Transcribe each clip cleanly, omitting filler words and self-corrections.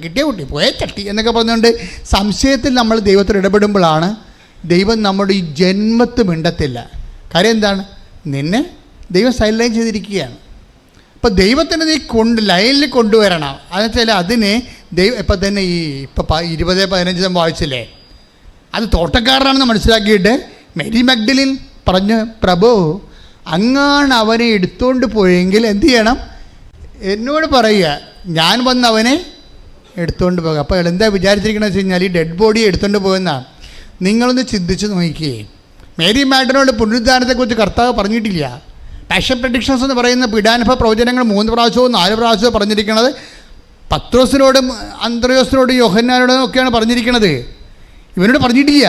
കിട്ടിയ കുട്ടി പോയ ചട്ടി എന്നൊക്കെ പറഞ്ഞുകൊണ്ട് സംശയത്തിൽ നമ്മൾ ദൈവത്തിൽ ഇടപെടുമ്പോഴാണ് ദൈവം നമ്മുടെ ഈ ജന്മത്ത് മിണ്ടത്തില്ല. കാര്യം എന്താണ്? നിന്നെ ദൈവം സൈഡ് ലൈൻ ചെയ്തിരിക്കുകയാണ്. അപ്പോൾ ദൈവത്തിന് നീ ലൈനിൽ കൊണ്ടുവരണം. എന്നുവെച്ചാൽ അതിന് ഇപ്പം തന്നെ ഈ 20:15 വായിച്ചില്ലേ, അത് തോട്ടക്കാരനാണെന്ന് മനസ്സിലാക്കിയിട്ട് മേരി മഗ്ദലിൻ പറഞ്ഞു, പ്രഭു അങ്ങാണ് അവനെ എടുത്തുകൊണ്ട് പോയെങ്കിൽ എന്ത് ചെയ്യണം? എന്നോട് പറയുക, ഞാൻ വന്ന് അവനെ എടുത്തുകൊണ്ട് പോകുക. അപ്പോൾ എന്താ വിചാരിച്ചിരിക്കണമെന്ന് വെച്ച് കഴിഞ്ഞാൽ ഈ ഡെഡ് ബോഡിയെ എടുത്തുകൊണ്ട് പോകുന്നതാണ്. നിങ്ങളൊന്ന് ചിന്തിച്ച് നോക്കിയേ, മേരി മാഗ്ദലിനോട് പുനരുദ്ധാനത്തെക്കുറിച്ച് കർത്താവ് പറഞ്ഞിട്ടില്ല. പാഷൻ പ്രഡിക്ഷൻസ് എന്ന് പറയുന്ന പീഡാനുഭവ പ്രവചനങ്ങൾ 3 പ്രാവശ്യവും 4 പ്രാവശ്യവും പറഞ്ഞിരിക്കുന്നത് പത്രോസിനോടും അന്ത്രയോസിനോടും യോഹന്നാനോടും ഒക്കെയാണ് പറഞ്ഞിരിക്കുന്നത്. ഇവനോട് പറഞ്ഞിട്ടില്ല.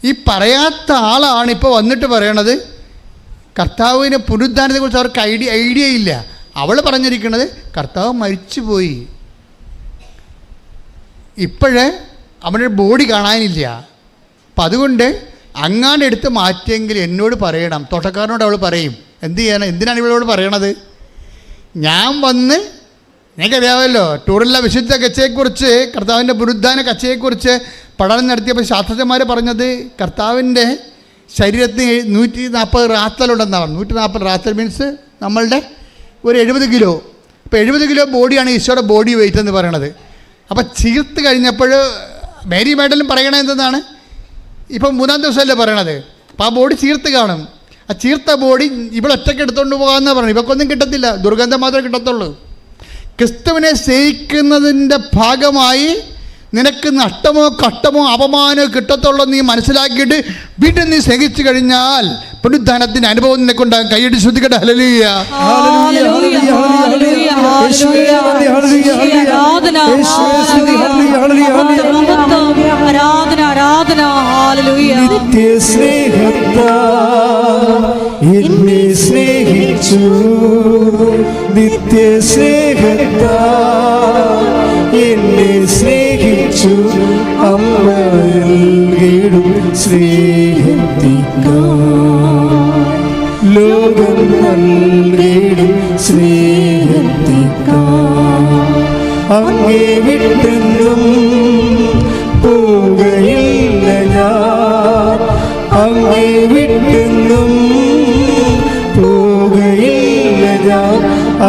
ഈ പറയാത്ത ആളാണ് ഇപ്പോൾ വന്നിട്ട് പറയണത് കർത്താവിന് പുനരുദ്ധാനത്തെക്കുറിച്ച് അവർക്ക് ഐഡിയ ഇല്ല. അവൾ പറഞ്ഞിരിക്കുന്നത് കർത്താവ് മരിച്ചുപോയി, ഇപ്പോഴേ അവൻ്റെ ബോഡി കാണാനില്ല. അപ്പം അതുകൊണ്ട് അങ്ങാണ്ട് എടുത്ത് മാറ്റിയെങ്കിൽ എന്നോട് പറയണം. തോട്ടക്കാരനോട് അവൾ പറയും. എന്ത് ചെയ്യണം? എന്തിനാണ് ഇവളോട് പറയണത്? ഞാൻ വന്ന്, നിങ്ങൾക്കറിയാമല്ലോ ടൂറിലെ വിശുദ്ധ കച്ചയെക്കുറിച്ച്, കർത്താവിൻ്റെ പുനരുദ്ധാന കച്ചയെക്കുറിച്ച് പഠനം നടത്തിയപ്പോൾ ശാസ്ത്രജ്ഞന്മാർ പറഞ്ഞത് കർത്താവിൻ്റെ ശരീരത്തിന് 140 റാത്തലുണ്ടെന്നാണ് പറഞ്ഞത്. 140 റാത്തൽ മീൻസ് നമ്മളുടെ ഒരു 70 കിലോ. അപ്പോൾ 70 കിലോ ബോഡിയാണ് ഈശോയുടെ ബോഡി വെയിറ്റ് എന്ന് പറയണത്. അപ്പോൾ ചീർത്ത് കഴിഞ്ഞപ്പോൾ മേരി മാഗ്ദലിൻ പറയണത് എന്താണ്? ഇപ്പം 3-ാം ദിവസമല്ലേ പറയണത്. അപ്പോൾ ആ ബോഡി ചീർത്ത് കാണും. ആ ചീർത്ത ബോഡി ഇവളൊറ്റയ്ക്ക് എടുത്തുകൊണ്ട് പോകാമെന്നാണ് പറയുന്നത്. ഇവക്കൊന്നും കിട്ടത്തില്ല, ദുർഗന്ധം മാത്രമേ കിട്ടത്തുള്ളൂ. ക്രിസ്തുവിനെ സ്നേഹിക്കുന്നതിൻ്റെ ഭാഗമായി നിനക്ക് നഷ്ടമോ കഷ്ടമോ അപമാനമോ കിട്ടത്തുള്ളൂ നീ മനസ്സിലാക്കിയിട്ട് വീട്ടിൽ നീ സ്നേഹിച്ചു കഴിഞ്ഞാൽ പുനരുദ്ധാനത്തിൻ്റെ അനുഭവം നിനക്കുണ്ടാകും. കൈയ്യടി ശ്രദ്ധിക്കട്ടെ. ഹല്ലേലൂയ. എന്നെ സ്നേഹിച്ചു നിത്യസ്നേഹത്താ എന്നെ സ്നേഹിച്ചു അമ്മയിടും സ്നേഹത്തിക്കാ ലോകം നൽകിടും സ്നേഹത്തിക്കാ അങ്ങേ വിട്ടെന്നും പോകയില്ല ഞാൻ അങ്ങേ വിട്ടെന്നും പോകയില്ല ഞാൻ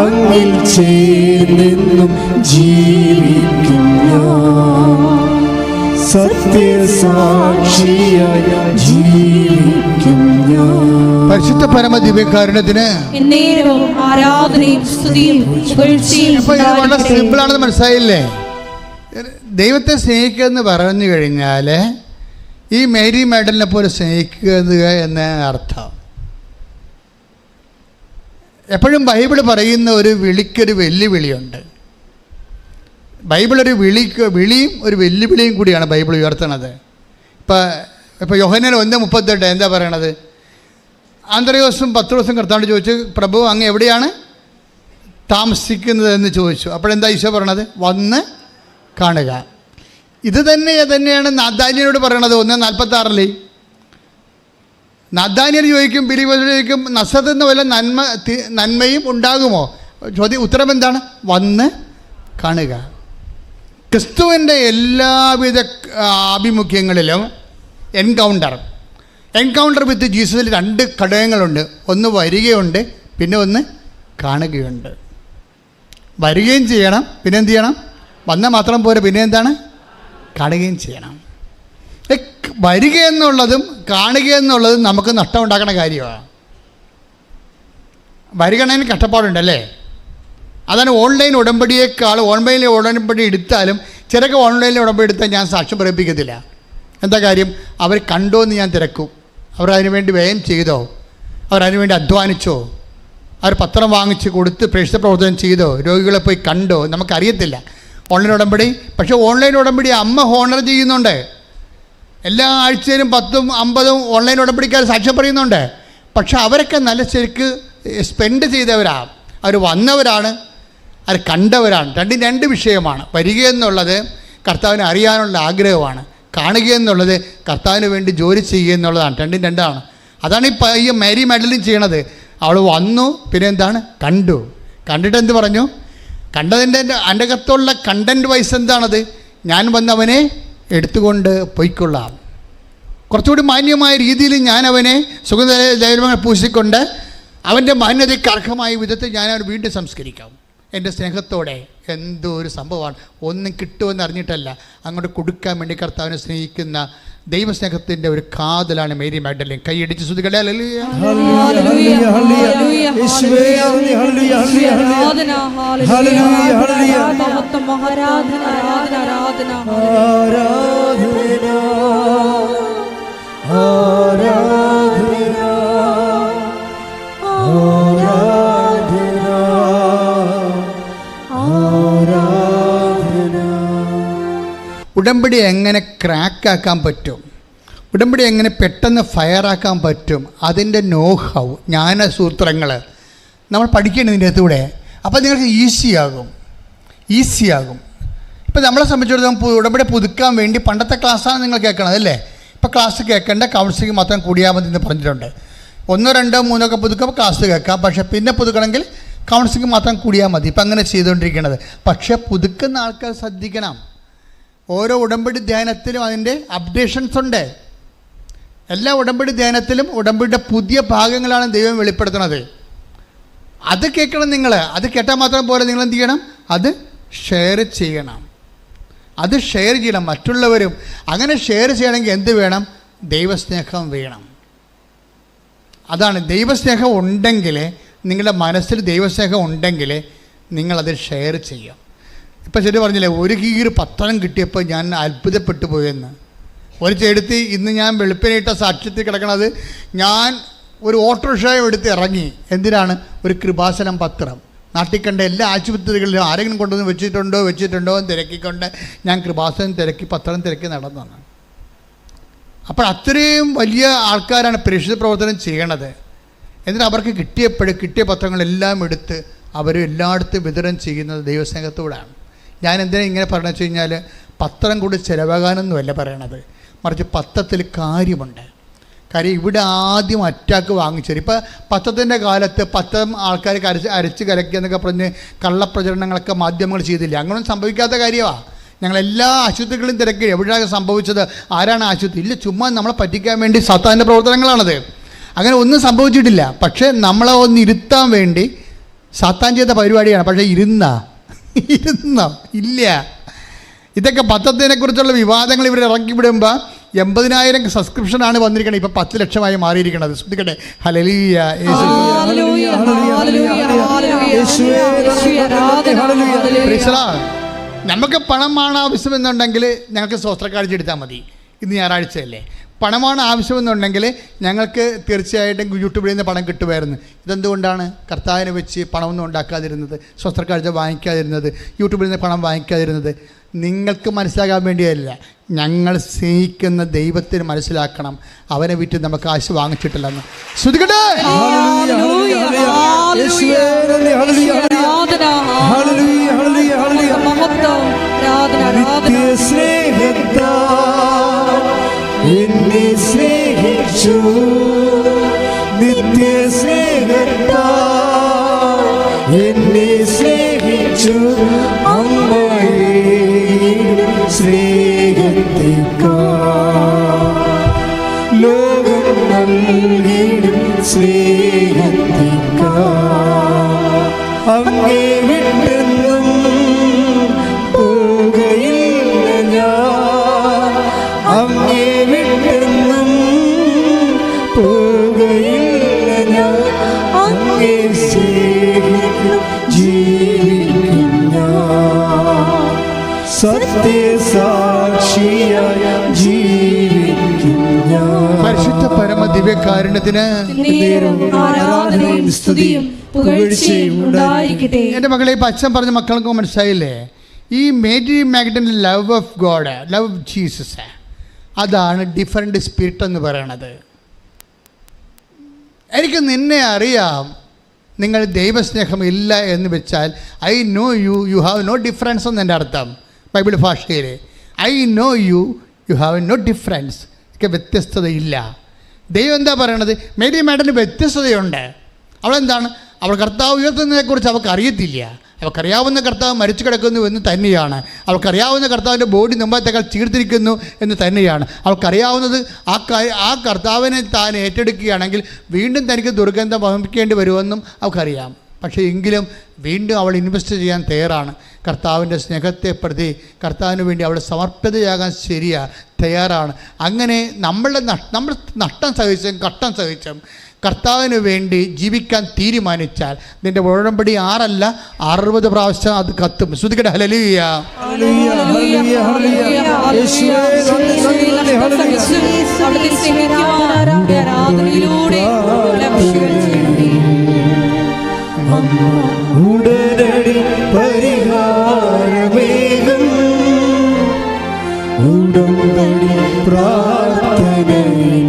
അങ്ങിൽ ചേർന്നെന്നും ജീവിക്കും ഞാൻ സത്യസാക്ഷിയായി ജീവിക്കും ഞാൻ. പരിശുദ്ധ പരമ ദിവ്യകാരുണ്യത്തിന് ആരാധനയും സ്തുതിയും പുകഴ്ചയും. വളരെ സിമ്പിളാണെന്ന് മനസ്സിലായില്ലേ? ദൈവത്തെ സ്നേഹിക്കുക എന്ന് പറഞ്ഞു കഴിഞ്ഞാൽ ഈ മേരി മാഗ്ദലിനെ പോലെ സ്നേഹിക്കുക എന്ന അർത്ഥം. എപ്പോഴും ബൈബിൾ പറയുന്ന ഒരു വിളിക്കൊരു വെല്ലുവിളിയുണ്ട്. ബൈബിൾ ഒരു വിളിയും ഒരു വെല്ലുവിളിയും കൂടിയാണ് ബൈബിൾ ഉയർത്തണത്. ഇപ്പോൾ യോഹന്നാൻ 1:38 എന്താ പറയണത്? അന്ത്രയോസും പത്രോസും കർത്താവിനോട് ചോദിച്ചു, പ്രഭു അങ്ങ് എവിടെയാണ് താമസിക്കുന്നതെന്ന് ചോദിച്ചു. അപ്പോഴെന്താ ഈശോ പറയണത്? വന്ന് കാണുക. ഇത് തന്നെയാണ് നാഥാന്യനോട് പറയണത്. 1:46 നാഥാന്യൻ ചോദിക്കും, ബിലീവേഴ്സ് ചോദിക്കും, നസറത്തിൽ നിന്ന് വല്ല നന്മയും ഉണ്ടാകുമോ? ഉത്തരം എന്താണ്? വന്ന് കാണുക. ക്രിസ്തുവിൻ്റെ എല്ലാവിധ ആഭിമുഖ്യങ്ങളിലും എൻകൗണ്ടർ വിത്ത് ജീസസിൽ 2 ഘടകങ്ങളുണ്ട്. ഒന്ന് വരികയുണ്ട്, പിന്നെ ഒന്ന് കാണുകയുണ്ട്. വരികയും ചെയ്യണം, പിന്നെ എന്ത് ചെയ്യണം? വന്നാൽ മാത്രം പോരെ, പിന്നെ എന്താണ്? കാണുകയും ചെയ്യണം. വരിക എന്നുള്ളതും കാണുക എന്നുള്ളതും നമുക്ക് നഷ്ടം ഉണ്ടാക്കുന്ന കാര്യമാണ്. വരികണതിന് കഷ്ടപ്പാടുണ്ടല്ലേ? അതാണ് ഓൺലൈൻ ഉടമ്പടിയേക്കാൾ ഓൺലൈനിലെ ഉടമ്പടി എടുത്താലും ചിലക്ക് ഓൺലൈനിലെ ഉടമ്പടി എടുത്താൽ ഞാൻ സാക്ഷ്യം പറയിപ്പിക്കത്തില്ല. എന്താ കാര്യം? അവർ കണ്ടോ എന്ന് ഞാൻ തിരക്കും. അവർ അതിനുവേണ്ടി വ്യയം ചെയ്തോ? അവരതിനുവേണ്ടി അധ്വാനിച്ചോ? അവർ പത്രം വാങ്ങിച്ച് കൊടുത്ത് പ്രേക്ഷിത പ്രവർത്തനം ചെയ്തോ? രോഗികളെ പോയി കണ്ടോ? നമുക്കറിയത്തില്ല ഓൺലൈൻ ഉടമ്പടി. പക്ഷേ ഓൺലൈൻ ഉടമ്പടി അമ്മ ഹോണർ ചെയ്യുന്നുണ്ട്. എല്ലാ ആഴ്ചയിലും 10ഉം 50ഉം ഓൺലൈൻ ഉടമ്പടിക്കാർ സാക്ഷ്യം പറയുന്നുണ്ട്. പക്ഷെ അവരൊക്കെ നല്ല ശരിക്ക് സ്പെൻഡ് ചെയ്തവരാണ്, അവർ വന്നവരാണ്, അവർ കണ്ടവരാണ്. രണ്ടും 2 വിഷയമാണ്. വരിക എന്നുള്ളത് കർത്താവിനെ അറിയാനുള്ള ആഗ്രഹമാണ്, കാണുക എന്നുള്ളത് കർത്താവിന് വേണ്ടി ജോലി ചെയ്യുക എന്നുള്ളതാണ്. രണ്ടും 2ആണ്. അതാണ് ഈ മേരി മാഗ്ദലിൻ ചെയ്യണത്. അവൾ വന്നു, പിന്നെ എന്താണ്? കണ്ടു. കണ്ടിട്ട് എന്ത് പറഞ്ഞു? കണ്ടതിൻ്റെ എൻ്റെ അകത്തുള്ള കണ്ടൻറ് വൈസ് എന്താണത്? ഞാൻ വന്നവനെ എടുത്തുകൊണ്ട് പൊയ്ക്കൊള്ളാം. കുറച്ചുകൂടി മാന്യമായ രീതിയിൽ ഞാൻ അവനെ സുഗന്ധദ്രവ്യങ്ങൾ പൂശിക്കൊണ്ട് അവൻ്റെ മാന്യതയ്ക്ക് അർഹമായ വിധത്തിൽ ഞാൻ അവനെ വീണ്ടും സംസ്കരിക്കാം. എൻ്റെ സ്നേഹത്തോടെ. എന്തോ ഒരു സംഭവമാണ്. ഒന്നും കിട്ടുമെന്ന് അറിഞ്ഞിട്ടല്ല, അങ്ങോട്ട് കൊടുക്കാൻ വേണ്ടി കർത്താവിനെ സ്നേഹിക്കുന്ന ദൈവസ്നേഹത്തിൻ്റെ ഒരു കാതലാണ് മേരി മാഗ്ഡലിൻ. കൈയടിച്ച് സ്തുതിക്കട്ടെ. ഹല്ലേലൂയ. ഉടമ്പടി എങ്ങനെ ക്രാക്കാക്കാൻ പറ്റും, ഉടമ്പടി എങ്ങനെ പെട്ടെന്ന് ഫയറാക്കാൻ പറ്റും, അതിൻ്റെ നോഹൗ, ജ്ഞാനസൂത്രങ്ങൾ നമ്മൾ പഠിക്കേണ്ടതിൻ്റെ അകത്തൂടെ. അപ്പോൾ നിങ്ങൾക്ക് ഈസിയാകും. ഇപ്പോൾ നമ്മളെ സംബന്ധിച്ചിടത്തോളം ഉടമ്പടി പുതുക്കാൻ വേണ്ടി പണ്ടത്തെ ക്ലാസ്സാണ് നിങ്ങൾ കേൾക്കണത് അല്ലേ? ഇപ്പോൾ ക്ലാസ് കേൾക്കേണ്ട, കൗൺസിലിംഗ് മാത്രം കൂടിയാൽ മതി എന്ന് പറഞ്ഞിട്ടുണ്ട്. 1, 2, 3 പുതുക്കുമ്പോൾ ക്ലാസ് കേൾക്കാം. പക്ഷേ പിന്നെ പുതുക്കണമെങ്കിൽ കൗൺസിലിംഗ് മാത്രം കൂടിയാൽ മതി. ഇപ്പം അങ്ങനെ ചെയ്തുകൊണ്ടിരിക്കുന്നത്. പക്ഷേ പുതുക്കുന്ന ആൾക്കാർ ശ്രദ്ധിക്കണം. ഓരോ ഉടമ്പടി ധ്യാനത്തിലും അതിൻ്റെ അപ്ഡേഷൻസ് ഉണ്ട്. എല്ലാ ഉടമ്പടി ധ്യാനത്തിലും ഉടമ്പടിയുടെ പുതിയ ഭാഗങ്ങളാണ് ദൈവം വെളിപ്പെടുത്തുന്നത്. അത് കേൾക്കണം നിങ്ങൾ. അത് കേട്ടാൽ മാത്രം പോലെ നിങ്ങൾ എന്ത് ചെയ്യണം? അത് ഷെയർ ചെയ്യണം. മറ്റുള്ളവരും. അങ്ങനെ ഷെയർ ചെയ്യണമെങ്കിൽ എന്ത് വേണം? ദൈവസ്നേഹം വേണം. അതാണ്. ദൈവസ്നേഹം ഉണ്ടെങ്കിൽ, നിങ്ങളുടെ മനസ്സിൽ ദൈവസ്നേഹം ഉണ്ടെങ്കിൽ നിങ്ങളത് ഷെയർ ചെയ്യാം. ഇപ്പം ശരി പറഞ്ഞില്ലേ, ഒരു കീറ് പത്രം കിട്ടിയപ്പോൾ ഞാൻ അത്ഭുതപ്പെട്ടു പോയെന്ന്. ഒരു ചെടുത്ത് ഇന്ന് ഞാൻ വെളുപ്പിനിട്ട സാക്ഷ്യത്തിൽ കിടക്കണത്, ഞാൻ ഒരു ഓട്ടോറിക്ഷയും എടുത്ത് ഇറങ്ങി. എന്തിനാണ്? ഒരു കൃപാസനം പത്രം. നാട്ടിൽ കണ്ട എല്ലാ ആശുപത്രികളിലും ആരെങ്കിലും കൊണ്ടുവന്ന് വെച്ചിട്ടുണ്ടോ എന്ന് തിരക്കിക്കൊണ്ട് ഞാൻ കൃപാസനം പത്രം തിരക്കി നടന്നതാണ്. അപ്പോൾ അത്രയും വലിയ ആൾക്കാരാണ് പരിശുദ്ധ പ്രവർത്തനം ചെയ്യണത്. എന്നിട്ട് അവർക്ക് കിട്ടിയ പത്രങ്ങളെല്ലാം എടുത്ത് അവർ എല്ലായിടത്തും വിതരണം ചെയ്യുന്നത് ദൈവസ്നേഹത്തോടാണ്. ഞാൻ എന്തിനാ ഇങ്ങനെ പറഞ്ഞു വെച്ച് കഴിഞ്ഞാൽ, പത്രം കൂടി ചിലവാകാനൊന്നുമല്ല പറയണത്, മറിച്ച് പത്രത്തിൽ കാര്യമുണ്ട്. കാര്യം ഇവിടെ ആദ്യം അറ്റാക്ക് വാങ്ങിച്ചത്. ഇപ്പോൾ പത്രത്തിൻ്റെ കാലത്ത് പത്രം ആൾക്കാർ അരച്ച് കലക്കുക എന്നൊക്കെ പറഞ്ഞ് കള്ളപ്രചരണങ്ങളൊക്കെ മാധ്യമങ്ങൾ ചെയ്തില്ല. അങ്ങനൊന്നും സംഭവിക്കാത്ത കാര്യമാണ്. ഞങ്ങളെല്ലാ ആശുപത്രികളും തിരക്കി. എവിടെയാണ് സംഭവിച്ചത്? ആരാണ് ആശുപത്രി? ഇല്ല, ചുമ്മാ നമ്മളെ പറ്റിക്കാൻ വേണ്ടി സാത്താൻ്റെ പ്രവർത്തനങ്ങളാണത്. അങ്ങനെ ഒന്നും സംഭവിച്ചിട്ടില്ല. പക്ഷേ നമ്മളെ ഒന്ന് ഇരുത്താൻ വേണ്ടി സാത്താൻ ചെയ്ത പരിപാടിയാണ്. പക്ഷേ ഇരുന്നോ? ഇല്ല. ഇതൊക്കെ പത്രത്തിനെക്കുറിച്ചുള്ള വിവാദങ്ങൾ ഇവർ ഇറക്കി വിടുമ്പോൾ 80,000 സബ്സ്ക്രിപ്ഷനാണ് വന്നിരിക്കുന്നത്. ഇപ്പം 10 ലക്ഷമായി മാറിയിരിക്കുന്നത്. ശ്രദ്ധിക്കട്ടെ. ഹല്ലേലൂയ. നമുക്ക് പണമാണ് ആവശ്യമെന്നുണ്ടെങ്കിൽ ഞങ്ങൾക്ക് സ്വസ്ത്രക്കാഴ്ച എടുത്താൽ മതി. ഇന്ന് ഞായറാഴ്ചയല്ലേ? പണമാണ് ആവശ്യമെന്നുണ്ടെങ്കിൽ ഞങ്ങൾക്ക് തീർച്ചയായിട്ടും യൂട്യൂബിൽ നിന്ന് പണം കിട്ടുമായിരുന്നു. ഇതെന്തുകൊണ്ടാണ് കർത്താവിനെ വെച്ച് പണമൊന്നും ഉണ്ടാക്കാതിരുന്നത്, സ്വസ്ത്രക്കാഴ്ച വാങ്ങിക്കാതിരുന്നത്, യൂട്യൂബിൽ നിന്ന് പണം വാങ്ങിക്കാതിരുന്നത്? നിങ്ങൾക്ക് മനസ്സിലാക്കാൻ വേണ്ടിയല്ല, ഞങ്ങൾ സ്നേഹിക്കുന്ന ദൈവത്തിന് മനസ്സിലാക്കണം. അവനെ വിറ്റ് നമുക്ക് കാശ് വാങ്ങിച്ചിട്ടില്ലെന്ന്. ശ്രദ്ധിക്കട്ടെ. എന്നെ സ്നേഹിച്ചു നിത്യ സ്നേഹത്താൽ എന്നെ സ്നേഹിച്ചു അമ്മയെ സ്നേഹത്തേക്കാൾ ലോകം നൽകിയിടും സ്നേഹത്തേക്കാൾ അങ്ങേ വിട്ടെന്നും പോകയില്ല ഞാൻ, അങ്ങേ വിട്ടെന്നും പോകയില്ല ഞാൻ, അങ്ങേ സ്നേഹിക്കും ജീവിക്കും ഞാൻ, സത്യസാക്ഷിയായ ജീവിക്കും ഞാൻ. പരിശുദ്ധ പരമ ദിവ്യകാരുണ്യത്തിന് ആരാധനയും സ്തുതിയും പുകഴ്ചയും ഉണ്ടായിരിക്കട്ടെ. എൻ്റെ മകളെ, ഇപ്പം അച്ഛൻ പറഞ്ഞ മക്കൾക്ക് മനസ്സിലായില്ലേ? ഈ മേരി മാഗ്ഡലിൻ്റെ love of God, love of Jesus, അതാണ് ഡിഫറെൻ്റ് സ്പിരിറ്റ് എന്ന് പറയണത്. എനിക്ക് നിന്നെ അറിയാം, നിങ്ങൾ ദൈവസ്നേഹം ഇല്ല എന്ന് വെച്ചാൽ I know you, you have no difference എന്ന് എൻ്റെ അർത്ഥം ബൈബിൾ ഭാഷയിൽ. I know you, you have no difference. ഒക്കെ വ്യത്യസ്തതയില്ല. ദൈവം എന്താ പറയണത്? മേരി മാഡന് വ്യത്യസ്തതയുണ്ട്. അവളെന്താണ്? അവൾ കർത്താവ് ഉയർത്തുന്നതിനെക്കുറിച്ച് അവൾക്ക് അറിയത്തില്ല. അവൾക്കറിയാവുന്ന കർത്താവ് മരിച്ചു കിടക്കുന്നു എന്ന് തന്നെയാണ്. അവൾക്കറിയാവുന്ന കർത്താവിൻ്റെ ബോഡി മുമ്പത്തേക്കാൾ ചീർത്തിരിക്കുന്നു എന്ന് തന്നെയാണ്. അവൾക്കറിയാവുന്നത് ആ കർത്താവിനെ താൻ ഏറ്റെടുക്കുകയാണെങ്കിൽ വീണ്ടും തനിക്ക് ദുർഗന്ധം വമിക്കേണ്ടി വരുമെന്നും അവൾക്കറിയാം. പക്ഷേ എങ്കിലും വീണ്ടും അവൾ ഇൻവെസ്റ്റ് ചെയ്യാൻ തയ്യാറാണ്. കർത്താവിൻ്റെ സ്നേഹത്തെ പ്രതി കർത്താവിന് വേണ്ടി അവൾ സമർപ്പിതയാകാൻ തയ്യാറാണ്. അങ്ങനെ നമ്മൾ നഷ്ടം സഹിച്ചും കർത്താവിന് വേണ്ടി ജീവിക്കാൻ തീരുമാനിച്ചാൽ നിന്റെ ഉടമ്പടി 6 അല്ല 60 പ്രാവശ്യം അത് കത്തും. ശ്രുതിക്കട്ടെ ഹല്ലേലൂയ. ഉടനടി പരിഹാരമേകും ഉടമ്പടി പ്രാർത്ഥനയിൽ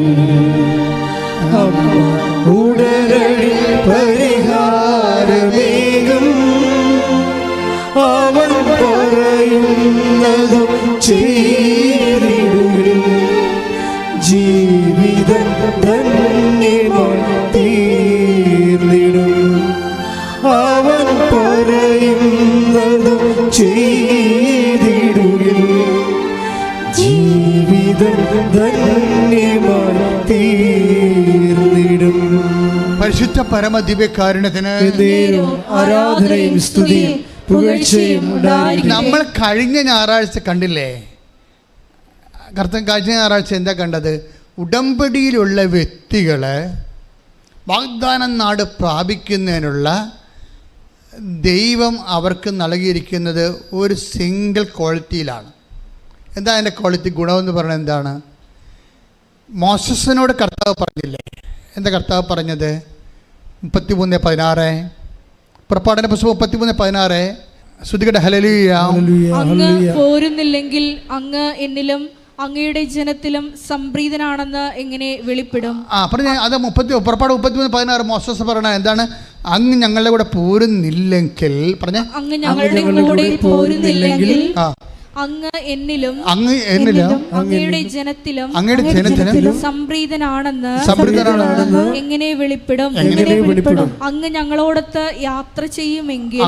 ഉടനടി പരിഹാരമേകും അവൻ പറയുന്നതും ചെയ്തിടും ജീവിതം ധന്യമായി തീർന്നിടും അവൻ പറയുന്നതും ചെയ്തിടും ജീവിതം ധന്യമായി തീർന്നിടും. പരിശുദ്ധ പരമദിവ്യകാരുണ്യത്തിന് ആരാധനയും സ്തുതിയും പുകഴ്ചയും ഉണ്ടായിരിക്കട്ടെ. നമ്മൾ കഴിഞ്ഞ ഞായറാഴ്ച കണ്ടില്ലേ? കഴിഞ്ഞ ഞായറാഴ്ച എന്താ കണ്ടത്? ഉടമ്പടിയിലുള്ള വ്യക്തികൾ വാഗ്ദാനം നാട് പ്രാപിക്കുന്നതിനുള്ള ദൈവം അവർക്ക് നൽകിയിരിക്കുന്നത് ഒരു സിംഗിൾ ക്വാളിറ്റിയിലാണ്. എന്താ അതിൻ്റെ ക്വാളിറ്റി? ഗുണമെന്ന് പറയുന്നത് എന്താണ്? മോശസിനോട് കർത്താവ് പറഞ്ഞില്ലേ? എന്താ കർത്താവ് പറഞ്ഞത്? 33:16 പുറപ്പാടിൻ്റെ പുസ്തകം 33:16 ശ്രുതികട്ടെ ഹല്ലേലൂയ. അങ്ങ് പോരുന്നില്ലെങ്കിൽ അങ്ങ് എന്നിലും അങ്ങയുടെ ജനത്തിലും സംപ്രീതനാണെന്ന് എങ്ങനെ വെളിപ്പെടും? പറഞ്ഞ അത് പുറപ്പാട് 33:16 മോശസ് പറയണ എന്താണ്? അങ്ങ് ഞങ്ങളുടെ കൂടെ പോരുന്നില്ലെങ്കിൽ പറഞ്ഞ അങ്ങ് ഞങ്ങളുടെ കൂടെ പോരുന്നില്ലെങ്കിൽ അങ്ങ് എന്നിലും അങ്ങയുടെ ജനത്തിലും സംപ്രീതനാണെന്ന് എങ്ങനെ വെളിപ്പെടും? അങ്ങ് ഞങ്ങളോടൊത്ത് യാത്ര ചെയ്യുമെങ്കിൽ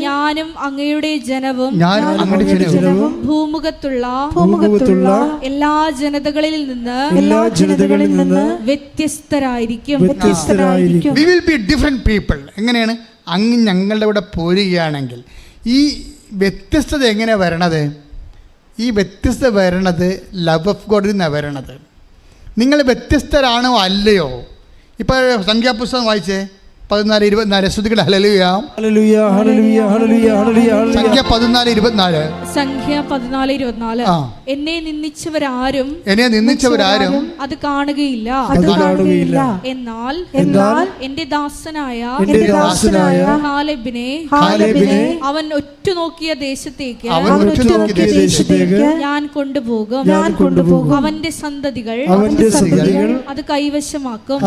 ഞാനും അങ്ങയുടെ ജനവും ഭൂമുഖത്തുള്ള എല്ലാ ജനതകളിൽ നിന്ന് വ്യത്യസ്തരായിരിക്കും. We will be different people. എങ്ങനെയാണ്? അങ്ങ് ഞങ്ങളുടെ കൂടെ പോരുകയാണെങ്കിൽ ഈ വ്യത്യസ്തത എങ്ങനെയാണ് വരണത്? ഈ വ്യത്യസ്തത വരണത് ലവ് ഓഫ് ഗോഡിൽ നിന്നാണ് വരണത്. നിങ്ങൾ വ്യത്യസ്തരാണോ അല്ലയോ? ഇപ്പോൾ സംഖ്യാപുസ്തകം വായിച്ചേ 14:24 ശ്രുതികട്ടെ ഹല്ലേലൂയ. സംഖ്യ 14:24 എന്നെ നിന്ദിച്ചവരാരും അത് കാണുകയില്ല. എന്നാൽ എന്റെ ദാസനായ കാലേബിനെ അവൻ ഒറ്റുനോക്കിയ ദേശത്തേക്ക് ഞാൻ കൊണ്ടുപോകും. അവന്റെ സന്തതികൾ അത് കൈവശമാക്കും.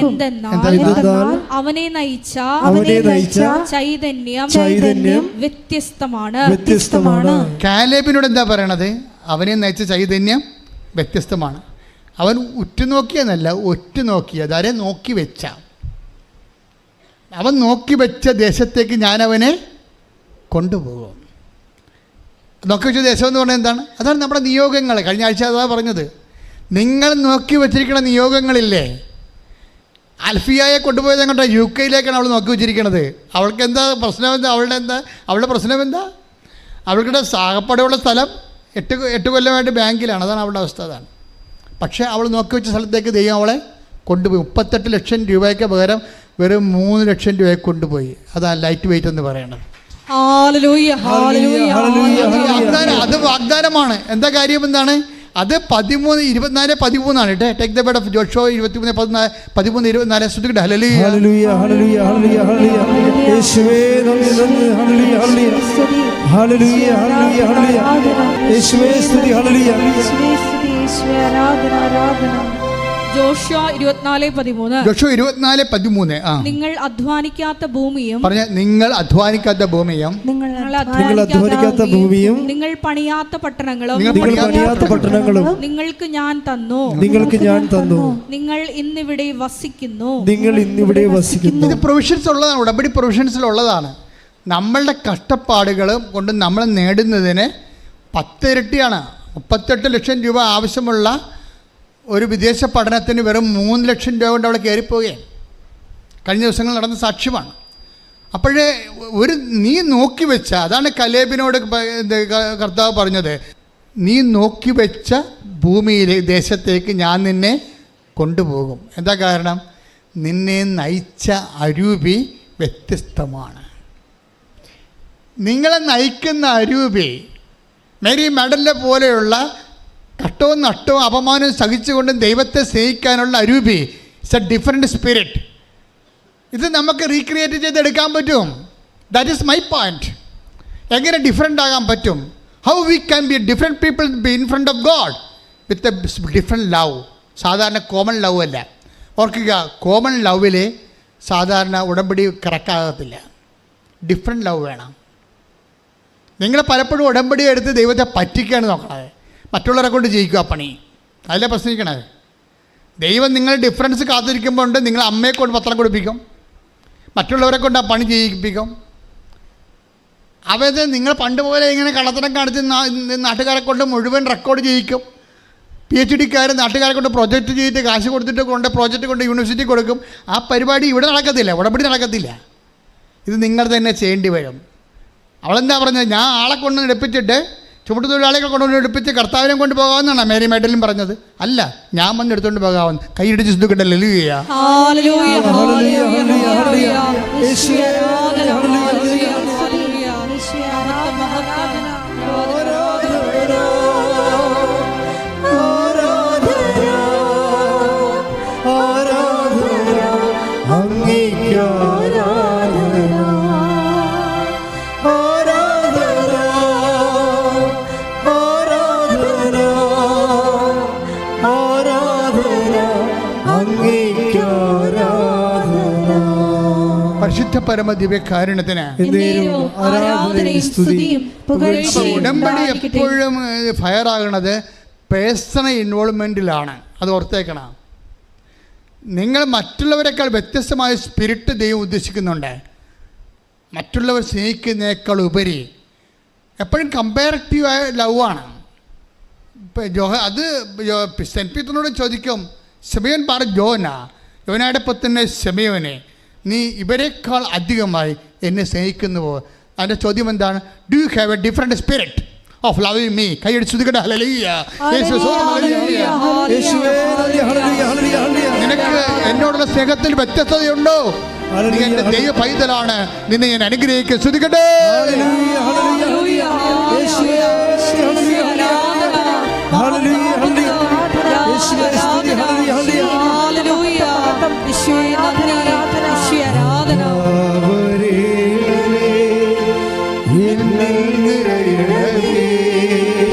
എന്തെന്നാൽ അവനെ നയിച്ച ചൈതന്യം വ്യത്യസ്തമാണ്. കാലേബിനോട് എന്താ പറയണത്? അവനെ നയിച്ച ചൈതന്യം വ്യത്യസ്തമാണ്. അവൻ ഉറ്റുനോക്കിയെന്നല്ല, ഒറ്റുനോക്കിയത്. ആരെ നോക്കി വെച്ച? അവൻ നോക്കി വെച്ച ദേശത്തേക്ക് ഞാൻ അവനെ കൊണ്ടുപോകും. നോക്കി വെച്ച ദേശം എന്ന് പറഞ്ഞാൽ എന്താണ്? അതാണ് നമ്മുടെ നിയോഗങ്ങൾ. കഴിഞ്ഞ ആഴ്ച അതാ പറഞ്ഞത്. നിങ്ങൾ നോക്കി വെച്ചിരിക്കുന്ന നിയോഗങ്ങളില്ലേ? അൽഫിയയെ കൊണ്ടുപോയത് എങ്ങോട്ടാ? UK അവൾ നോക്കി വെച്ചിരിക്കണത്. അവൾക്ക് എന്താ പ്രശ്നം? അവളുടെ പ്രശ്നം എന്താ? അവൾക്കിടെ സാകപ്പടയുള്ള സ്ഥലം 8 കൊല്ലമായിട്ട് ബാങ്കിലാണ്. അതാണ് അവളുടെ അവസ്ഥ. അതാണ്. പക്ഷേ അവൾ നോക്കി വെച്ച സ്ഥലത്തേക്ക് ദൈവം അവളെ കൊണ്ടുപോയി. 38 ലക്ഷം രൂപയ്ക്ക് പകരം വെറും 3 ലക്ഷം രൂപയ്ക്ക് കൊണ്ടുപോയി. അതാണ് ലൈറ്റ് വെയിറ്റ് എന്ന് പറയുന്നത്. അത് വാഗ്ദാനമാണ്. എന്താ കാര്യം എന്താണ്? അത് 13:24-13 കേട്ടോ. Take the bed of Joshua 23:13-24 ശ്രുതികട്ടെ ഹല്ലേലൂയ. യേശുവേ നന്ദി ഹല്ലേലൂയ ഹല്ലേലൂയ ഹല്ലേലൂയ യേശുവേ സ്തുതി ഹല്ലേലൂയ. ജോഷുവ 24:13. ജോഷുവ 24:13. നിങ്ങൾ അധ്വാനിക്കാത്ത ഭൂമിയും പറഞ്ഞ നിങ്ങൾ അധ്വാനിക്കാത്ത ഭൂമിയും നിങ്ങൾ അധ്വാനിക്കാത്ത ഭൂമിയും നിങ്ങൾ പണിയാത്ത പട്ടണങ്ങളും നിങ്ങൾക്ക് ഞാൻ തന്നു. നിങ്ങൾ ഇന്നിവിടെ വസിക്കുന്നു. ഇത് പ്രൊവിഷൻസ് ഉള്ളതാണ്, ഉടമ്പടി പ്രൊവിഷൻസിലുള്ളതാണ്. നമ്മളുടെ കഷ്ടപ്പാടുകൾ കൊണ്ട് നമ്മൾ നേടുന്നതിന് 10 ഇരട്ടിയാണ്. 38 ലക്ഷം രൂപ ആവശ്യമുള്ള ഒരു വിദേശ പഠനത്തിന് വെറും 3 ലക്ഷം രൂപ കൊണ്ട് അവിടെ കയറിപ്പോവുകയാണ്. കഴിഞ്ഞ ദിവസങ്ങൾ നടന്ന സാക്ഷ്യമാണ്. അപ്പോഴേ നീ നോക്കി വെച്ച, അതാണ് കലേബിനോട് കർത്താവ് പറഞ്ഞത്, നീ നോക്കി വെച്ച ഭൂമിയിലെ ദേശത്തേക്ക് ഞാൻ നിന്നെ കൊണ്ടുപോകും. എന്താ കാരണം? നിന്നെ നയിച്ച അരൂപി വ്യത്യസ്തമാണ്. നിങ്ങളെ നയിക്കുന്ന അരൂപി മേരി മെഡലിനെ പോലെയുള്ള കട്ടവും നട്ടവും അപമാനവും സഹിച്ചുകൊണ്ടും ദൈവത്തെ സ്നേഹിക്കാനുള്ള അരൂപി ഇറ്റ്സ് എ ഡിഫറെൻറ്റ് സ്പിരിറ്റ്. ഇത് നമുക്ക് റീക്രിയേറ്റ് ചെയ്തെടുക്കാൻ പറ്റും. That is my point. എങ്ങനെ ഡിഫറെൻ്റ് ആകാൻ പറ്റും? How we can be different people be in front of God with a different love. സാധാരണ കോമൺ ലവ് അല്ല. ഓർക്കുക, കോമൺ ലവിൽ സാധാരണ ഉടമ്പടി കറക്റ്റാകത്തില്ല. ഡിഫറെൻറ്റ് ലവ് വേണം. നിങ്ങൾ പലപ്പോഴും ഉടമ്പടി എടുത്ത് ദൈവത്തെ പറ്റിക്കാണ് നോക്കണത്. മറ്റുള്ളവരെ കൊണ്ട് ജയിക്കുക പണി. അതിലെ പ്രശ്നിക്കണത്. ദൈവം നിങ്ങൾ ഡിഫറൻസ് കാത്തിരിക്കുമ്പോൾ ഉണ്ട്, നിങ്ങൾ അമ്മയെ കൊണ്ട് പത്രം കൊടുപ്പിക്കും, മറ്റുള്ളവരെ കൊണ്ട് ആ പണി ചെയ്യിപ്പിക്കും. അവത് നിങ്ങൾ പണ്ട് പോലെ ഇങ്ങനെ കള്ളത്തരം കാണിച്ച് നാട്ടുകാരെ കൊണ്ട് മുഴുവൻ റെക്കോർഡ് ചെയ്യിക്കും. PhD നാട്ടുകാരെ കൊണ്ട് പ്രൊജക്റ്റ് ചെയ്തിട്ട് കാശ് കൊടുത്തിട്ട് പ്രോജക്റ്റ് കൊണ്ട് യൂണിവേഴ്സിറ്റി കൊടുക്കും. ആ പരിപാടി ഇവിടെ നടക്കത്തില്ല, ഉടമ്പടി നടക്കത്തില്ല. ഇത് നിങ്ങൾ തന്നെ ചെയ്യേണ്ടി വരും. അവളെന്താ പറഞ്ഞത്? ഞാൻ ആളെ കൊണ്ട് എടുപ്പിച്ചിട്ട് ചുമട്ടുതൊഴിലാളികളെ കൊണ്ടുവന്ന് എടുപ്പിച്ച് കർത്താവിനെ കൊണ്ട് പോകാമെന്നാണ് മേരി മെഡലും പറഞ്ഞത്. അല്ല, ഞാൻ വന്ന് എടുത്തുകൊണ്ട് പോകാമെന്ന്. കൈയിടിച്ച് ചിന്തുക്കിട്ടല്ലേ ലെലുയ്യ. പരിശുദ്ധ പരമ ദിവ്യകാരുണ്യത്തിന് ഉടമ്പടി എപ്പോഴും ഫയർ ആകുന്നത് പേഴ്സണൽ ഇൻവോൾവ്മെൻറ്റിലാണ്. അത് ഓർത്തേക്കണം. നിങ്ങൾ മറ്റുള്ളവരെക്കാൾ വ്യത്യസ്തമായ സ്പിരിറ്റ് ദൈവം ഉദ്ദേശിക്കുന്നുണ്ട്. മറ്റുള്ളവർ സ്നേഹിക്കുന്നതിനേക്കാൾ ഉപരി എപ്പോഴും കമ്പാരറ്റീവായ ലവാണ്. അത് സെൻറ്റ് പീറ്ററിനോട് ചോദിക്കും, ശിമയോൻ ബാർ യോനയുടെ പുത്രനെ ശിമയോനെ, നീ ഇവരെക്കാൾ അധികമായി എന്നെ സ്നേഹിക്കുന്നുവോ? അതിൻ്റെ ചോദ്യം എന്താണ്? Do you have A different spirit of loving me? കൈയടിച്ച് ശ്രദ്ധിക്കട്ടെ. ഹല്ലേലൂയ. നിനക്ക് എന്നോടുള്ള സ്നേഹത്തിൽ വ്യത്യസ്തതയുണ്ടോ? നീ എൻ്റെ ദൈവ പൈതലാണ്, നിന്നെ ഞാൻ അനുഗ്രഹിക്കുക. ശ്രദ്ധിക്കട്ടെ.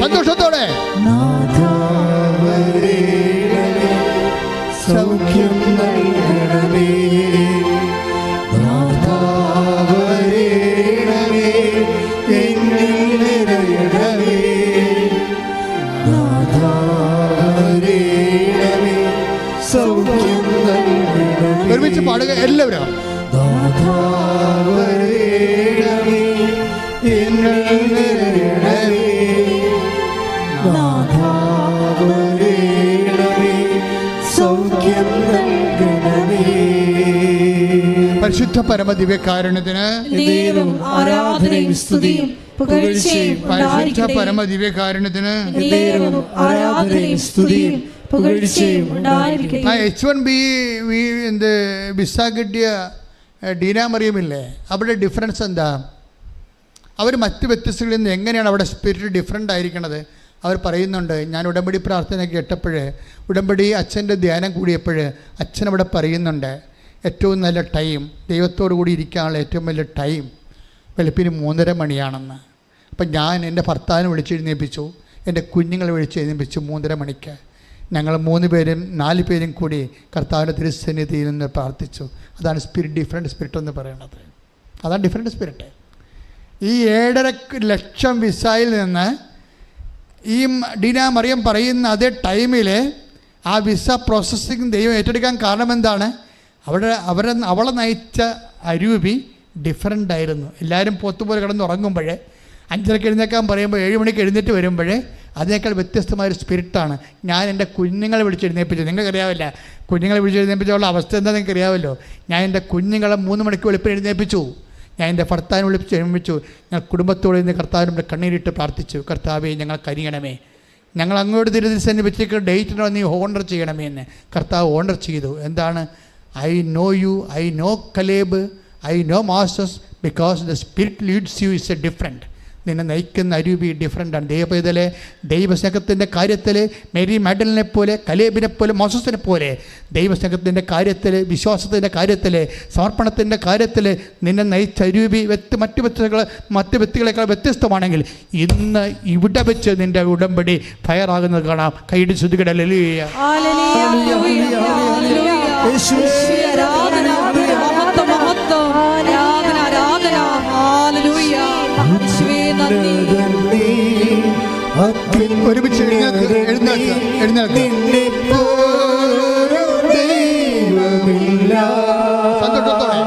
സന്തോഷത്തോടെ സൗഖ്യം നൽകണമേ, ഒരുമിച്ച് പാടുക എല്ലാവരും. പരിശുദ്ധ പരമ ദിവ്യകാരുണ്യത്തിന് ആരാധനയും സ്തുതിയും പുകഴ്ചയും പരിശുദ്ധ പരമ ദിവ്യകാരുണ്യത്തിന് ആരാധനയും സ്തുതിയും പുകഴ്ചയും ഉണ്ടായിരിക്കട്ടെ. H1B വിസ കിട്ടിയ ഡീന മറിയമില്ലേ, അവിടെ ഡിഫറൻസ് എന്താ? അവർ മറ്റ് വ്യത്യസ്തകളിൽ നിന്ന് എങ്ങനെയാണ് അവിടെ സ്പിരിറ്റ് ഡിഫറെൻ്റ് ആയിരിക്കണത്? അവർ പറയുന്നുണ്ട്, ഞാൻ ഉടമ്പടി പ്രാർത്ഥന കേട്ടപ്പോൾ, ഉടമ്പടി അച്ഛൻ്റെ ധ്യാനം കൂടിയപ്പോൾ അച്ഛൻ അവിടെ പറയുന്നുണ്ട്, ഏറ്റവും നല്ല ടൈം ദൈവത്തോടു കൂടി ഇരിക്കാനുള്ള ഏറ്റവും വലിയ ടൈം വെളുപ്പിന് 3:30 മണിയാണെന്ന്. അപ്പം ഞാൻ എൻ്റെ ഭർത്താവിനെ വിളിച്ചെഴുന്നേൽപ്പിച്ചു, എൻ്റെ കുഞ്ഞുങ്ങളെ വിളിച്ചെഴുന്നേൽപ്പിച്ചു 3:30 മണിക്ക്. ഞങ്ങൾ 3 പേരും 4 പേരും കൂടി കർത്താവിൻ്റെ തിരുസന്നിധിയിൽ നിന്ന് പ്രാർത്ഥിച്ചു. അതാണ് ഡിഫറെൻറ്റ് സ്പിരിറ്റ് എന്ന് പറയുന്നത്. അതാണ് ഡിഫറെൻറ്റ് സ്പിരിറ്റ്. ഈ 7.5 ലക്ഷം വിസയിൽ നിന്ന് ഈ ഡീന മറിയം പറയുന്ന അതേ ടൈമിൽ ആ വിസ പ്രോസസ്സിങ് ദൈവം ഏറ്റെടുക്കാൻ കാരണം എന്താണ്? അവളെ നയിച്ച അരൂപി ഡിഫറൻ്റ് ആയിരുന്നു. എല്ലാവരും പോത്തുപോലെ കിടന്ന് ഉറങ്ങുമ്പോഴേ 5:30 എഴുന്നേക്കാൻ പറയുമ്പോൾ 7 മണിക്ക് എഴുന്നേറ്റ് വരുമ്പോഴേ അതിനേക്കാൾ വ്യത്യസ്തമായൊരു സ്പിരിറ്റാണ്. ഞാൻ എൻ്റെ കുഞ്ഞുങ്ങളെ വിളിച്ചെഴുന്നേൽപ്പിച്ചു. നിങ്ങൾക്കറിയാവില്ല കുഞ്ഞുങ്ങളെ വിളിച്ചെഴുന്നേൽപ്പിച്ചുള്ള അവസ്ഥ എന്താ നിങ്ങൾക്കറിയാമല്ലോ. ഞാൻ എൻ്റെ കുഞ്ഞുങ്ങളെ 3 മണിക്ക് വെളുപ്പിന് എഴുന്നേൽപ്പിച്ചു. ഞാൻ എൻ്റെ ഭർത്താവിനെ വിളിപ്പിച്ച് എഴുന്നേൽപ്പിച്ചു. ഞാൻ കുടുംബത്തോടെ നിന്ന് കർത്താവിൻ്റെ കണ്ണീരിട്ട് പ്രാർത്ഥിച്ചു, കർത്താവേ ഞങ്ങൾ കരിയണമേ, ഞങ്ങൾ അങ്ങോട്ട് തിരുദിവസം വെച്ചിട്ട് ഡേറ്റിനോ നീ ഓണർ ചെയ്യണമേ എന്ന്. കർത്താവ് ഓണർ ചെയ്തു. എന്താണ്? I know you, I know Caleb, I know masters, because the spirit leads you is a different. നിന്നെ നയിക്കുന്ന അരൂപി ഡിഫറൻ്റാണ്. ദൈവപൈതലെ ദൈവസ്നേഹത്തിൻ്റെ കാര്യത്തിൽ മേരി മാഡലിനെ പോലെ, കലേബിനെ പോലെ, മോസസിനെ പോലെ ദൈവസ്നേഹത്തിൻ്റെ കാര്യത്തിൽ, വിശ്വാസത്തിൻ്റെ കാര്യത്തിൽ, സമർപ്പണത്തിൻ്റെ കാര്യത്തിൽ നിന്നെ നയിച്ച അരൂപി മറ്റ് വ്യക്തികളെക്കാൾ വ്യത്യസ്തമാണെങ്കിൽ ഇന്ന് ഇവിടെ വെച്ച് നിൻ്റെ ഉടമ്പടി ഫയറാകുന്നത് കാണാം. കൈയിടി ശ്രുതികട ഹല്ലേലൂയ. ഒരുമിച്ച് എഴുന്നേൽക്ക്. സന്തോഷത്തോടെ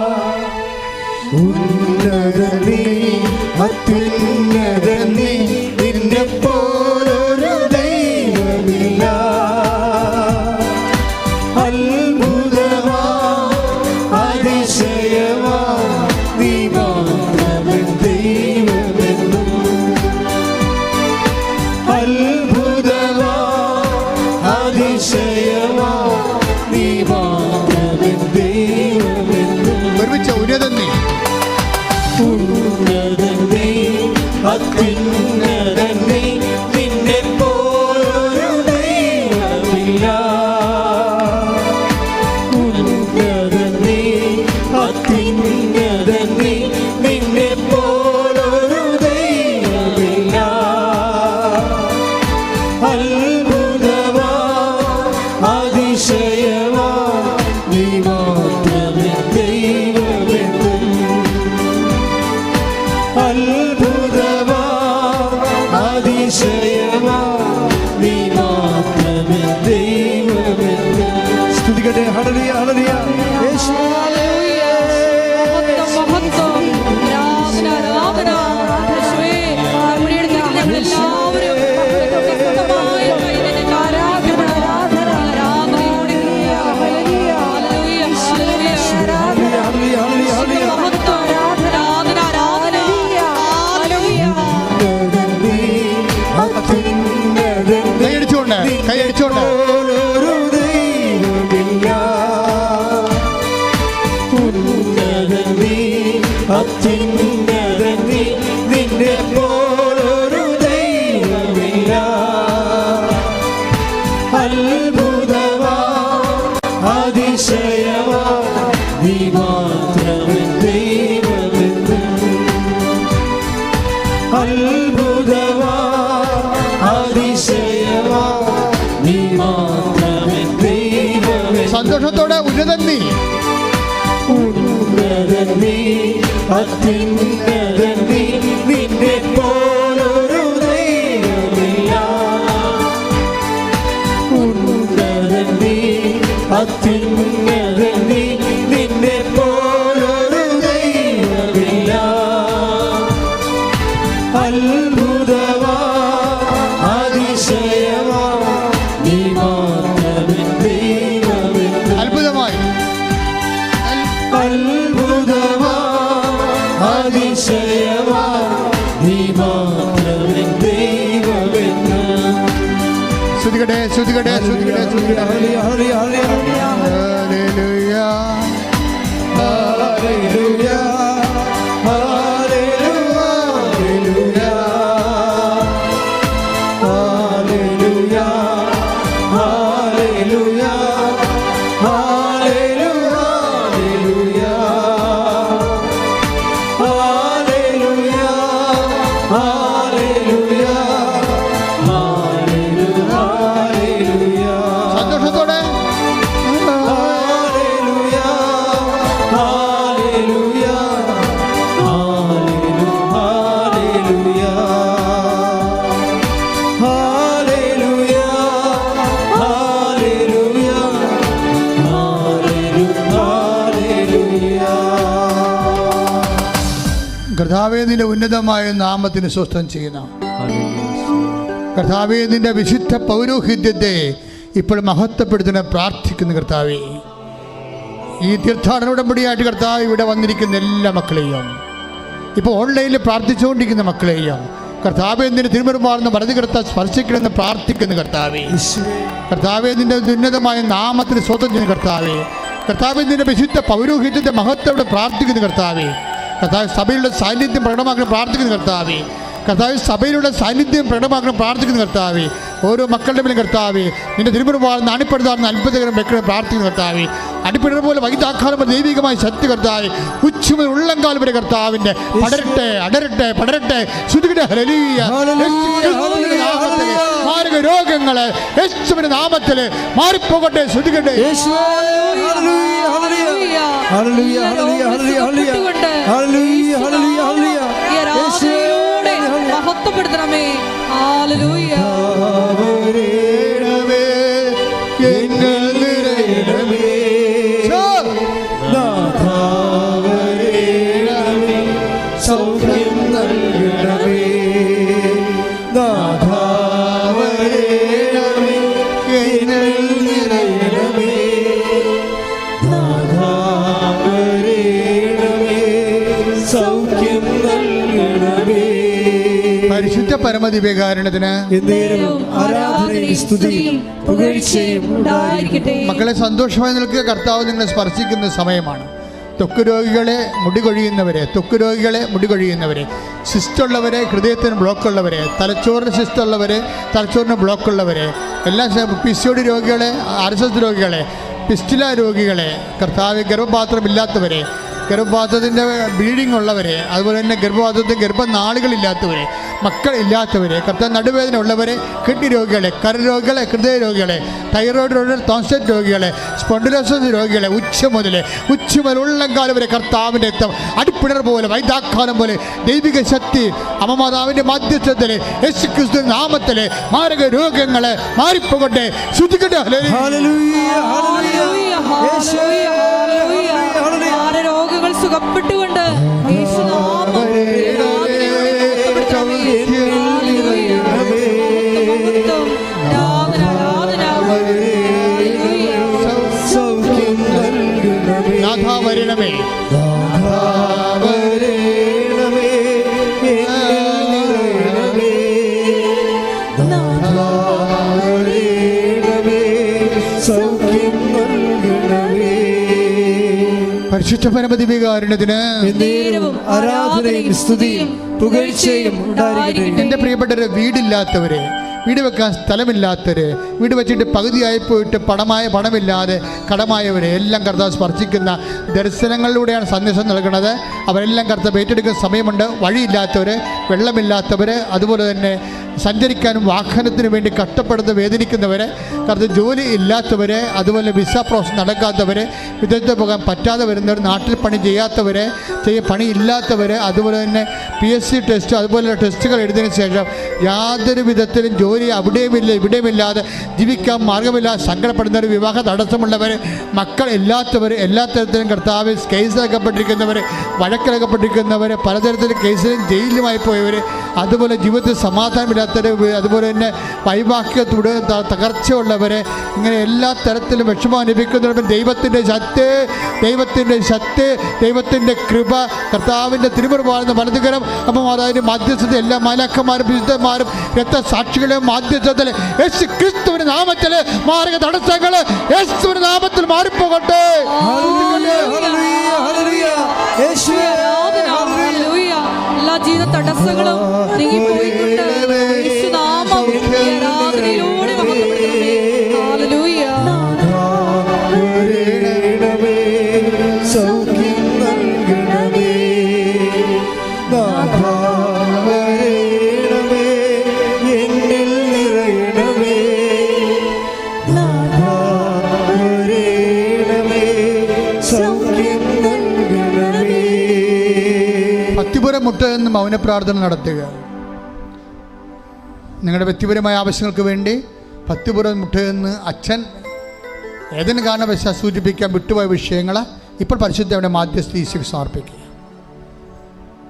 സ്തുതിക്കട്ടെ. Hallelujah, hallelujah. കൈയടിച്ചോണ്ട് നിന്നെ പോലൊരു ദൈവമില്ല. അത്ഭുതമാ അതിശയമാ നീ മാത്രമേ ദൈവമെന്ന്. അത്ഭുതമാ അതിശയമാ നീ മാത്രമേ ദൈവമെന്ന്. സന്തോഷത്തോടെ ഉന്നതൻ നീ, ഉന്നതൻ നീ, അത്യുന്നതൻ നീ, നിന്നെ പോലൊരു ദൈവമില്ല. ഉന്നതൻ നീ, അത്യുന്നതൻ നീ, നിന്നെ പോലൊരു ദൈവമില്ല. അത്ഭുതമാ അതിശയമാ നീ മാത്രമേ ദൈവമെന്ന്. അത്ഭുതമായി അത്ഭുതമാ അതിശയമാ നീ മാത്രമേ ദൈവമെന്ന്. ശ്രുതികട്ടെ ശ്രുതികട്ടെ ശ്രുതികട്ടെ ശ്രുതികട്ടെ. Hallelujah, hallelujah, hallelujah, hallelujah, hallelujah, hallelujah, hallelujah, hallelujah, hallelujah. കർത്താവേ, നിന്റെ ഉന്നതമായ നാമത്തിന് സ്വസ്ഥം ചെയ്യുന്നു. കർത്താവേ, നിന്റെ വിശുദ്ധ പൗരോഹിത്യത്തെ ഇപ്പോൾ മഹത്വപ്പെടുത്തുന്ന പ്രാർത്ഥിക്കുന്നു. കർത്താവേ, ഈ തീർത്ഥാടന ഉടമ്പടിയായിട്ട് കർത്താവ് ഇവിടെ വന്നിരിക്കുന്ന എല്ലാ മക്കളെയും, ഇപ്പോൾ ഓൺലൈനിൽ പ്രാർത്ഥിച്ചുകൊണ്ടിരിക്കുന്ന മക്കളെയും കർത്താവേ, നിന്റെ തിരുമുറുമാർന്ന് വലത് കർത്താവ് സ്പർശിക്കണമെന്ന് പ്രാർത്ഥിക്കുന്നു. കർത്താവേ, കർത്താവേ, നിന്റെ ഉന്നതമായ നാമത്തിന് സ്വന്തം ചെയ്യുന്ന കർത്താവേ, കർത്താവേ, നിന്റെ വിശുദ്ധ പൗരോഹിത്യത്തെ മഹത്വത്തോടെ പ്രാർത്ഥിക്കുന്നു. കർത്താവേ, കർത്താവ് സഭയിലുള്ള സാന്നിധ്യം പ്രകടമാക്കണം പ്രാർത്ഥിക്കുന്നു. കർത്താവേ, കർത്താവ് സഭയിലുള്ള സാന്നിധ്യം പ്രകടമാക്കണം പ്രാർത്ഥിക്കുന്നു. കർത്താവേ, ഓരോ മക്കളുടെ മേലും കർത്താവേ, നിന്റെ തിരുമുറുമാർന്ന് അണിപ്പെടുത്താറുന്ന അത്ഭുതകരം വെക്കണം പ്രാർത്ഥിക്കുന്നു. കർത്താവേ, അടിപ്പിടുന്ന പോലെ വൈദ്യാക്കാലം ദൈവികമായ ശക്തി കർത്താവേ, ഉച്ചമുതൽ ഉള്ളംകാലം വരെ കർത്താവിൻ്റെ പടരട്ടെ, അടരട്ടെ, പടരട്ടെ. മാരക രോഗങ്ങള് യേശുവിന്റെ നാമത്തില് മാറിപ്പോകട്ടെ. ശ്രുതികട്ടെ. മഹത്വപ്പെടുത്തണമേ. ഹല്ലേലൂയ. സൗഖ്യം നൽകണമേ. പരിശുദ്ധ പരമദിവ്യകാരുണ്യത്തിന് ആരാധനയും സ്തുതിയും പുകഴ്ചയും ഉണ്ടായിരിക്കട്ടെ. മക്കളെ, സന്തോഷമായി നിൽക്കുക. കർത്താവ് നിങ്ങളെ സ്പർശിക്കുന്ന സമയമാണ്. ത്വക്ക് രോഗികളെ, മുടി കൊഴിയുന്നവരെ, സിസ്റ്റുള്ളവരെ, ഹൃദയത്തിന് ബ്ലോക്കുള്ളവരെ, തലച്ചോറിന് സിസ്റ്റുള്ളവരെ, തലച്ചോറിന് ബ്ലോക്കുള്ളവരെ, എല്ലാ PCOD രോഗികളെ, RSS രോഗികളെ, പിസ്റ്റില രോഗികളെ, കർത്താവ് ഗർഭപാത്രമില്ലാത്തവരെ, ഗർഭപാത്രത്തിൻ്റെ ബ്ലീഡിംഗ് ഉള്ളവരെ, അതുപോലെ തന്നെ ഗർഭപാത്രത്തിൽ ഗർഭനാളുകളില്ലാത്തവരെ, മക്കളില്ലാത്തവരെ, കർത്താവ് നടുവേദന ഉള്ളവരെ, കിഡ്നി രോഗികളെ, കരരോഗികളെ, ഹൃദയ രോഗികളെ, തൈറോയ്ഡ് രോഗികളെ, ടോൺസിലൈറ്റിസ് രോഗികളെ, സ്പോണ്ടിലോസിസ് രോഗികളെ, ഉച്ച മുതൽ ഉള്ളംകാലം വരെ കർത്താവിൻ്റെ രക്തം അടിപ്പിണർ പോലെ വൈദ്യാക്കാലം പോലെ ദൈവിക ശക്തി അമ്മമാതാവിൻ്റെ മധ്യസ്ഥത്തിൽ യേശുക്രിസ്തു നാമത്തിൽ മാരക രോഗങ്ങളെ മാറിപ്പോകട്ടെ. ശ്രുതിക്കട്ടെ. രോഗങ്ങൾ സുഖപ്പെട്ടുകൊണ്ട് വരണമേ. പരിശുദ്ധ പരമദിവ്യകാരുണ്യത്തിന് ആരാധനയും സ്തുതിയും പുകഴ്ചയും ഉണ്ടായിരിക്കട്ടെ. എൻ്റെ പ്രിയപ്പെട്ടവരെ, വീടില്ലാത്തവരെ, വീട് വെക്കാൻ സ്ഥലമില്ലാത്തവർ, വീട് വെച്ചിട്ട് പകുതിയായി പോയിട്ട് പണമില്ലാതെ കടമായവരെ എല്ലാം കർത്താവ് സ്പർശിക്കുന്ന ദർശനങ്ങളിലൂടെയാണ് സന്ദേശം നൽകുന്നത്. അവരെല്ലാം കർത്താവ് ഏറ്റെടുക്കുന്ന സമയമുണ്ട്. വഴിയില്ലാത്തവർ, വെള്ളമില്ലാത്തവർ, അതുപോലെ തന്നെ സഞ്ചരിക്കാനും വാഹനത്തിന് വേണ്ടി കഷ്ടപ്പെടുന്ന വേദനിക്കുന്നവർ, കർത്താവ് ജോലി ഇല്ലാത്തവർ, അതുപോലെ വിസ പ്രോസസ് നടക്കാത്തവർ, വിദേശത്ത് പോകാൻ പറ്റാതെ വരുന്നവർ, നാട്ടിൽ പണി ചെയ്യാത്തവർ, പണിയില്ലാത്തവർ, അതുപോലെ തന്നെ PSC ടെസ്റ്റ് അതുപോലെയുള്ള ടെസ്റ്റുകൾ എഴുതിയതിനു ശേഷം യാതൊരു വിധത്തിലും ജോലി അവിടെയുമില്ല ഇവിടെയുമില്ലാതെ ജീവിക്കാൻ മാർഗമില്ലാതെ സങ്കടപ്പെടുന്നവർ, വിവാഹ തടസ്സമുള്ളവർ, മക്കൾ ഇല്ലാത്തവർ, എല്ലാ തരത്തിലും കർത്താവ് കേസിലകപ്പെട്ടിരിക്കുന്നവർ, വഴക്കിലകപ്പെട്ടിരിക്കുന്നവർ, പലതരത്തിലും കേസിലും ജയിലിലുമായി പോയവർ, അതുപോലെ ജീവിതത്തിൽ സമാധാനമില്ലാത്തവർ, അതുപോലെ തന്നെ വൈവാഹികത്തോട് തകർച്ചയുള്ളവർ, ഇങ്ങനെ എല്ലാ തരത്തിലും വിഷമം അനുഭവിക്കുന്നവർ ദൈവത്തിൻ്റെ കൃപ, കർത്താവിൻ്റെ തിരുമുറുമാർന്ന വലതുകരം അപ്പം മാതാവിൻ്റെ മധ്യസ്ഥത എല്ലാ മാലാഖമാരും വിശുദ്ധന്മാരും രക്തസാക്ഷികളുടെ മധ്യസ്ഥത്തിൽ യേശു ക്രിസ്തുവിന്റെ നാമത്തിൽ മാർഗ തടസ്സങ്ങൾ യേശുവിന്റെ നാമത്തിൽ മാറിപ്പോകട്ടെ. എല്ലാ ജീവിത തടസ്സങ്ങളും നീങ്ങിപ്പോയിക്കൊണ്ട് യേശുനാമം ആരാധനയിലൂടെ മഹത്വപ്പെടുത്തണമേ. ഹല്ലേലൂയ. സൗഖ്യം നൽകണമേ. എന്നിൽ നിറയണമേ. സൗഖ്യം നൽകണമേ. ഭക്തിപുരം മുട്ട എന്ന് മൗനപ്രാർത്ഥന നടത്തുക. നിങ്ങളുടെ വ്യക്തിപരമായ ആവശ്യങ്ങൾക്ക് വേണ്ടി ഭക്തിപുരം മുട്ടയെന്ന് അച്ഛൻ ഏതെങ്കിലും കാരണവശാൽ സൂചിപ്പിക്കാൻ വിട്ടുപോയ വിഷയങ്ങൾ ഇപ്പോൾ പരിശുദ്ധയുടെ മാധ്യസ്ഥ ഈശോയ്ക്ക് സമർപ്പിക്കുക.